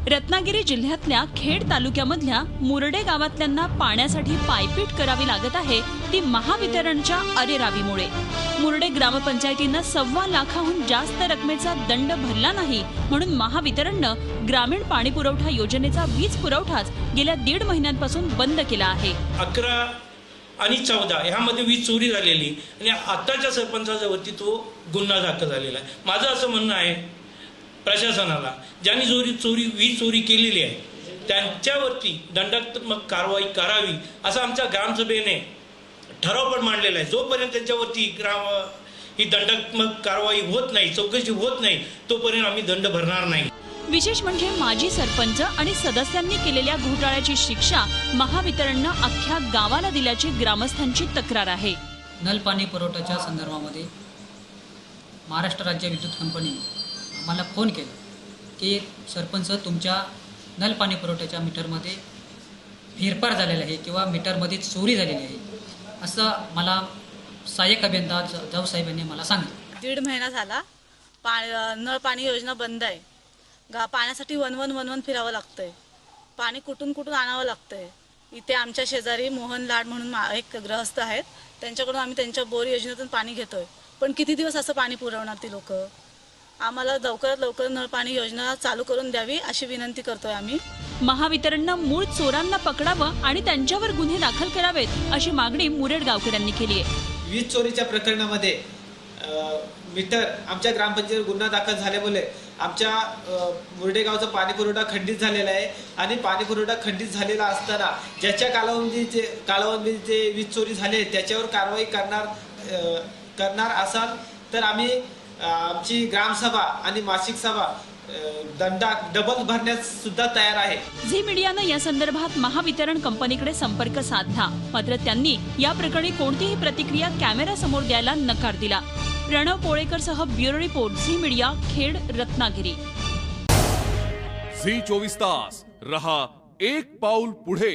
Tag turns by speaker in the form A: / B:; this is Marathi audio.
A: रत्नागिरी जिल्ह्यातल्या खेड तालुक्यामधल्या मुरडे गावातल्यांना पाण्यासाठी पायपीट करावी लागत आहे ती महावितरणच्या अरेरावीमुळे। मुरडे ग्रामपंचायतीनं 1.25 लाखाहून जास्त रकमेचा दंड भरला नाही म्हणून महावितरणनं ग्रामीण पाणी पुरवठा योजनेचा वीज पुरवठाच गेल्या 1.5 महिन्यांपासून बंद केला आहे।
B: 11 आणि 14 ह्यामध्ये वीज चोरी झालेली आणि आताच्या सरपंचाच्या वरती तो गुन्हा दाखल झालेला आहे। माझं असं म्हणणं आहे प्रशासनाला, ज्यांनी वीज चोरी केलेली आहे त्यांच्यावरती दंडात्मक कारवाई करावी असं आमच्या ग्रामसभेने ठराव पण मांडलेला आहे। जोपर्यंत त्यांच्यावरती ही दंडात्मक कारवाई होत नाही, चौकशी होत नाही, तोपर्यंत आम्ही दंड भरणार नाही।
A: विशेष म्हणजे माजी सरपंच आणि सदस्यांनी केलेल्या घोटाळ्याची शिक्षा महावितरणनं अख्ख्या गावाला दिल्याची ग्रामस्थांची तक्रार आहे।
C: नल पाणी पुरवठ्याच्या संदर्भामध्ये महाराष्ट्र राज्य विद्युत कंपनीने आम्हाला फोन केला की सरपंच तुमच्या नल पाणी पुरवठ्याच्या मीटरमध्ये फेरफार झालेला आहे किंवा मीटरमध्ये चोरी झालेली आहे असं मला सहाय्यक अभियंता जाऊ साहेबांनी मला सांगितलं।
D: 1.5 महिना झाला नळ पाणी योजना बंद आहे। पाण्यासाठी वन फिरावं लागतंय, पाणी कुठून आणावं लागतंय। इथे आमच्या शेजारी मोहन लाड म्हणून एक गृहस्थ आहेत, त्यांच्याकडून आम्ही त्यांच्या बोर योजनेतून पाणी घेतोय, पण किती दिवस असं पाणी पुरवणार ती लोक। आम्हाला लवकरात लवकर नळ पाणी योजना चालू करून द्यावी अशी विनंती करतोय आम्ही।
A: महावितरणनं मूळ चोरांना पकडावं आणि त्यांच्यावर गुन्हे दाखल करावेत अशी मागणी मुरड गावकऱ्यांनी केली आहे।
E: वीज चोरीच्या प्रकरणामध्ये मीटर आमच्या ग्रामपंचायतीवर गुन्हा दाखल झाल्यामुळे आमच्या मुरडे गावचा पाणी पुरवठा खंडित झालेला आहे आणि पाणी पुरवठा खंडित झालेला असताना ज्याच्या कालावधीचे वीज चोरी झाले त्याच्यावर कारवाई करणार असाल तर आम्ही आमची ग्रामसभा आणि मासिक सभा दंडा डबल भरण्यास सुद्धा तयार आहे।
A: झी मीडियानं या संदर्भात महावितरण कंपनीकडे संपर्क साधला, मात्र त्यांनी या प्रकरणी कोणतीही प्रतिक्रिया कॅमेरा समोर द्यायला नकार दिला। प्रणव पोळेकरसह bureau report, Zee media, Khed, Ratnagiri.
F: Zee 24 तास रहा एक पाऊल पुढे।